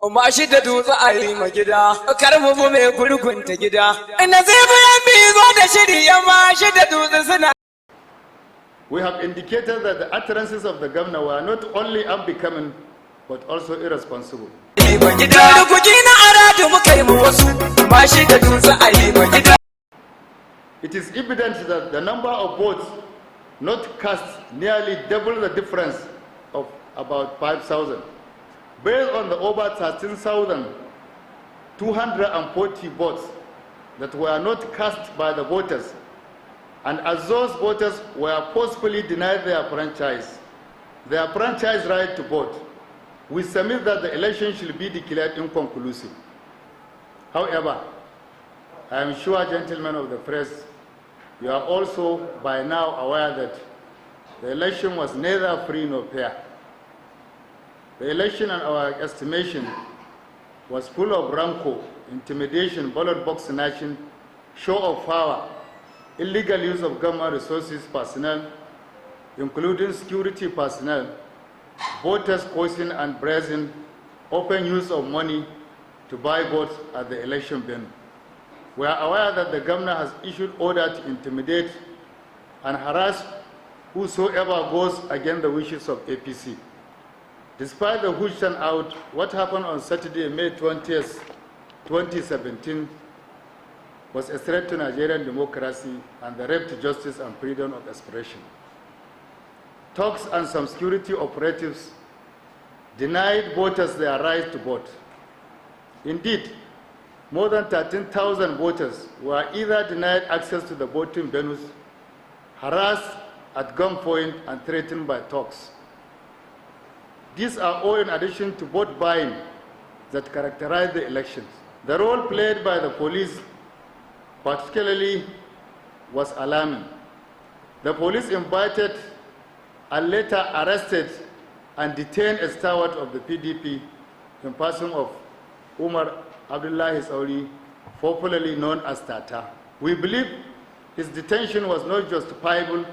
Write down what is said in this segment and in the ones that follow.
Mashi da Dutsi a yi ma gida, kar mu bu mai gurgunta gida. Ina zai bayan bizo da shiri ya Mashi da Dutsi suna. We have indicated that the utterances of the governor were not only unbecoming, but also irresponsible. It is evident that the number of votes not cast nearly double the difference of about 5,000. Based on the over 13,240 votes that were not cast by the voters, and as those voters were forcefully denied their franchise right to vote, we submit that the election should be declared inconclusive. However, I am sure, gentlemen of the press, you are also by now aware that the election was neither free nor fair. The election, in our estimation, was full of rancor, intimidation, ballot box snatching, show of power, illegal use of government resources personnel, including security personnel, voters coercing and brazen, open use of money to buy votes at the election venue. We are aware that the governor has issued order to intimidate and harass whosoever goes against the wishes of APC. Despite the huge turnout, what happened on Saturday, May 20th, 2017, was a threat to Nigerian democracy and the right to justice and freedom of expression. Talks and some security operatives denied voters their right to vote. Indeed, more than 13,000 voters were either denied access to the voting venues, harassed at gunpoint, and threatened by talks. These are all in addition to vote buying that characterized the elections. The role played by the police particularly was alarming. The police invited and later arrested and detained a stalwart of the PDP in person of Umar Abdullahi Sauri, popularly known as Tata. We believe his detention was not justifiable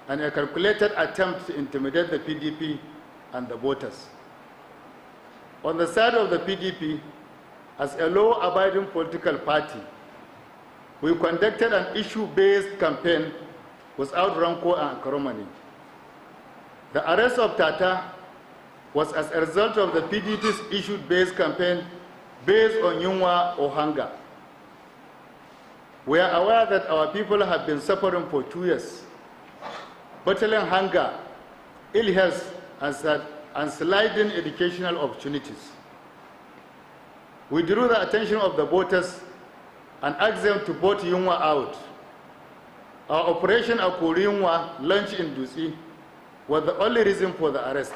and a calculated attempt to intimidate the PDP and the voters. On the side of the PDP, as a law-abiding political party, we conducted an issue-based campaign without rancor and acrimony. The arrest of Tata was as a result of the PDP's issue-based campaign based on yunwa or hunger. We are aware that our people have been suffering for 2 years, battling hunger, ill health, and sliding educational opportunities. We drew the attention of the voters and asked them to vote Yunwa out. Our operation Akuri Yunwa, launched in Dutsi, was the only reason for the arrest.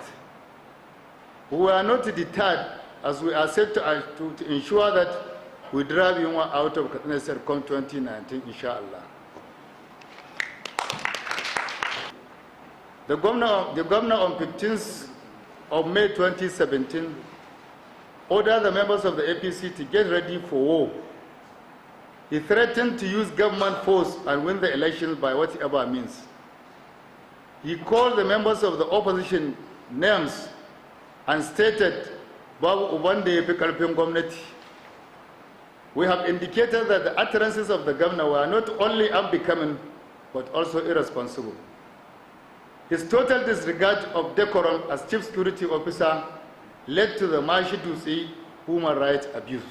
We were not deterred, as we are set to ensure that we drive Yunwa out of Katsina Rep come 2019, inshallah. The governor on 15th of May 2017 ordered the members of the APC to get ready for war. He threatened to use government force and win the elections by whatever means. He called the members of the opposition names and stated, Babu Ubande yafi karfin gwamnati. We have indicated that the utterances of the governor were not only unbecoming, but also irresponsible. His total disregard of decorum as chief security officer led to the Mashi Dutsi human rights abuse.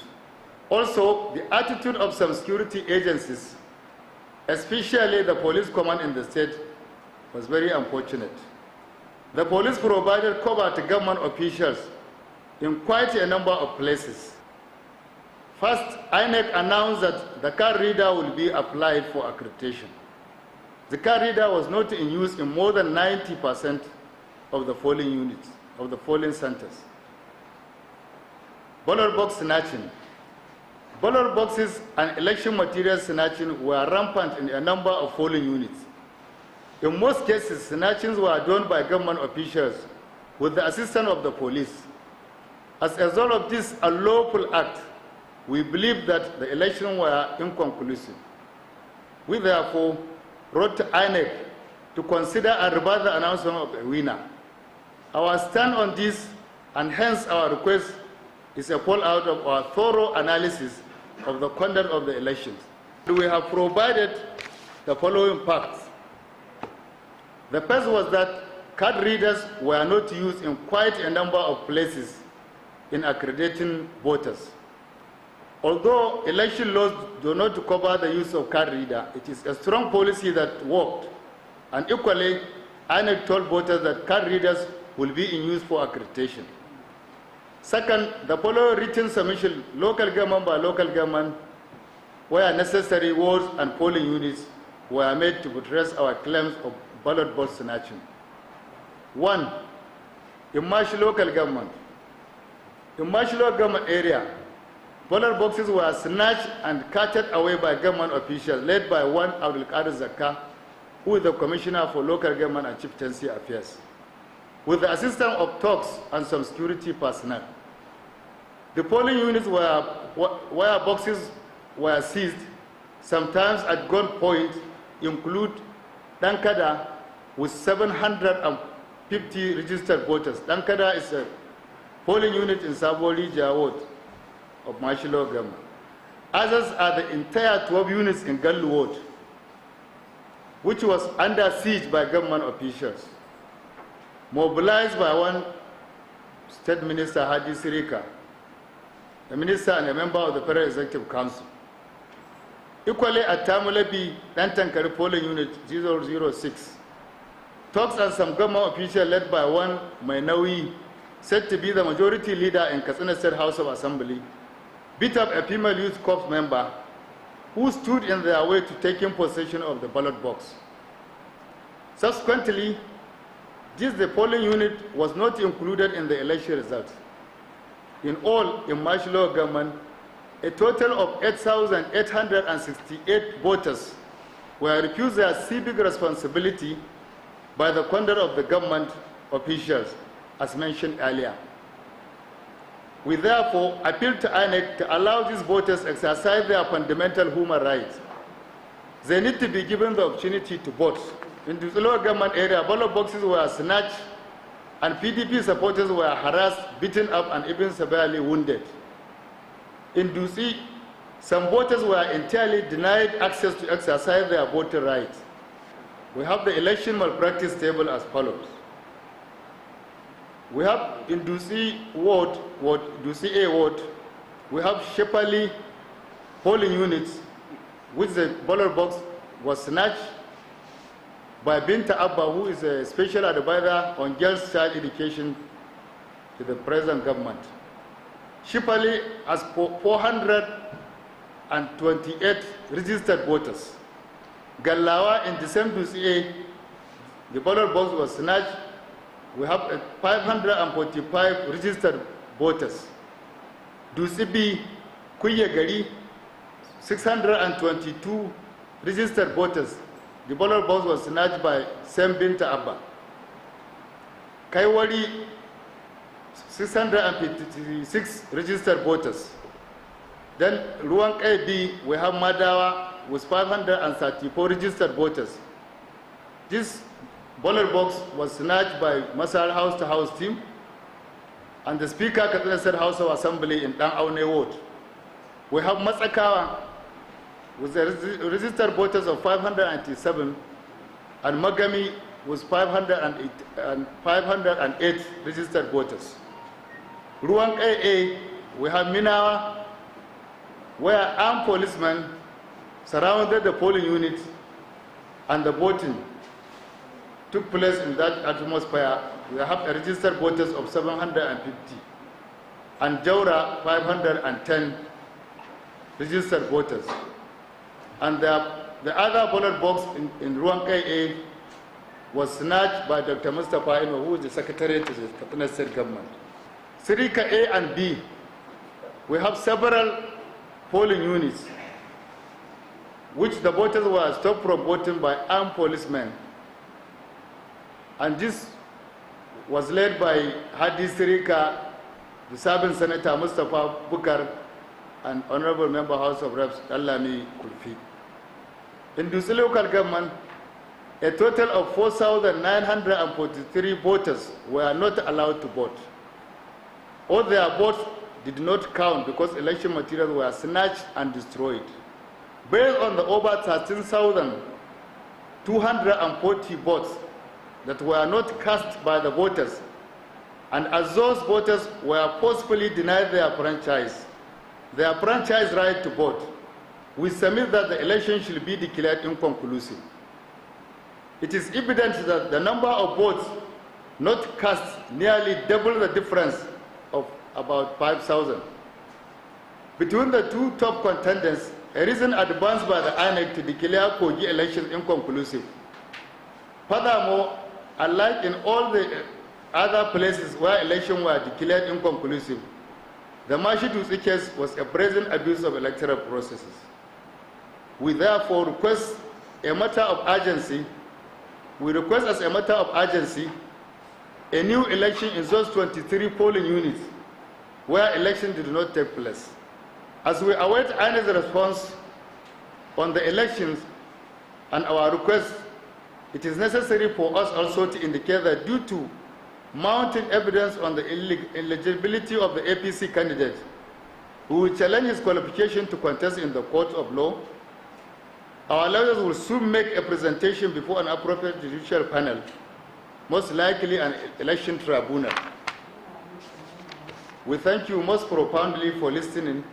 Also, the attitude of some security agencies, especially the police command in the state, was very unfortunate. The police provided cover to government officials in quite a number of places. First, INEC announced that the card reader will be applied for accreditation. The card reader was not in use in more than 90% of the polling units, of the polling centers. Ballot box snatching. Ballot boxes and election material snatching were rampant in a number of polling units. In most cases, snatchings were done by government officials with the assistance of the police. As a result of this unlawful act, we believe that the elections were inconclusive. We therefore wrote to INEC to consider and reverse the announcement of a winner. Our stand on this, and hence our request is a fallout of our thorough analysis of the conduct of the elections. We have provided the following facts. The first was that card readers were not used in quite a number of places in accrediting voters. Although election laws do not cover the use of card reader, it is a strong policy that worked. And equally, INEC told voters that card readers will be in use for accreditation. Second, the following written submission, local government by local government, where necessary wards and polling units were made to address our claims of ballot box snatching. 1. In Mashi local government. In Mashi local government area, ballot boxes were snatched and carted away by government officials led by one Abdul Qadir Zakka, who is the Commissioner for Local Government and Chieftaincy Affairs, with the assistance of thugs and some security personnel. The polling units where boxes were seized, sometimes at gunpoint, include Dankada with 750 registered voters. Dankada is a polling unit in Saboli Jawad of Mashi local government. Others are the entire 12 units in Gallu Ward, which was under siege by government officials, mobilized by one State Minister, Hadi Sirika, a minister and a member of the Federal Executive Council. Equally at Tamulabi, Dantankari polling unit 006, talks and some government official led by one Mainawi, said to be the majority leader in Katsina State House of Assembly, beat up a female youth corps member who stood in their way to taking possession of the ballot box. Subsequently, the polling unit was not included in the election results. In all, in Mashi local government, a total of 8,868 voters were refused their civic responsibility by the conduct of the government officials, as mentioned earlier. We therefore appeal to INEC to allow these voters to exercise their fundamental human rights. They need to be given the opportunity to vote. In the local government area, ballot boxes were snatched and PDP supporters were harassed, beaten up, and even severely wounded. In Dutsi, some voters were entirely denied access to exercise their voting rights. We have the election malpractice table as follows. We have in Dutsi ward, Dutsi A ward, we have Shepali polling units, which the ballot box was snatched by Binta Abba, who is a special advisor on girls' child education to the present government. Shepali has 428 registered voters. Gallawa in the same Dutsi A, the ballot box was snatched. We have 545 registered voters. Dutsi B, Kuyagari, 622 registered voters. The ballot box was snatched by Sam Binta Abba. Kaiwari, 656 registered voters. Then Ruang AB, we have Madawa with 534 registered voters. This ballot box was snatched by Masar House to House team and the Speaker Katsina State House of Assembly in Dan Aune Ward. We have Matsakawa with the registered voters of 597 and Magami with 508 registered voters. Ruang AA, we have Minawa, where armed policemen surrounded the polling units and the voting took place in that atmosphere. We have registered voters of 750 and Jaura 510 registered voters. And the other ballot box in Ruang AA was snatched by Dr. Mustafa Ino, who is the Secretary to the Katsina State Government. Sirika A and B, we have several polling units which the voters were stopped from voting by armed policemen. And this was led by Hadi Sirika, the serving Senator Mustafa Bukar, and Honorable Member House of Reps Allami Kulfi. In Dutsi local government, a total of 4,943 voters were not allowed to vote. All their votes did not count because election materials were snatched and destroyed. Based on the over 13,240 votes that were not cast by the voters, and as those voters were forcefully denied their franchise right to vote, we submit that the election should be declared inconclusive. It is evident that the number of votes not cast nearly double the difference of about 5,000. Between the two top contenders, a reason advanced by the INEC to declare Kogi elections inconclusive. Furthermore, unlike in all the other places where elections were declared inconclusive, the Mashi Dutsi case was a brazen abuse of electoral processes. We therefore request as a matter of urgency, a new election in those 23 polling units where election did not take place. As we await INEC's response on the elections and our request, it is necessary for us also to indicate that due to mounting evidence on the eligibility of the APC candidate, we will challenge his qualification to contest in the court of law. Our lawyers will soon make a presentation before an appropriate judicial panel, most likely an election tribunal. We thank you most profoundly for listening.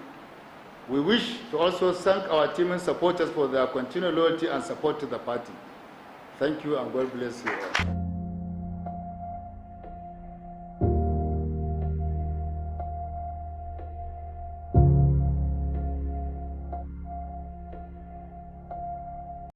We wish to also thank our team and supporters for their continued loyalty and support to the party. Thank you and God bless you all.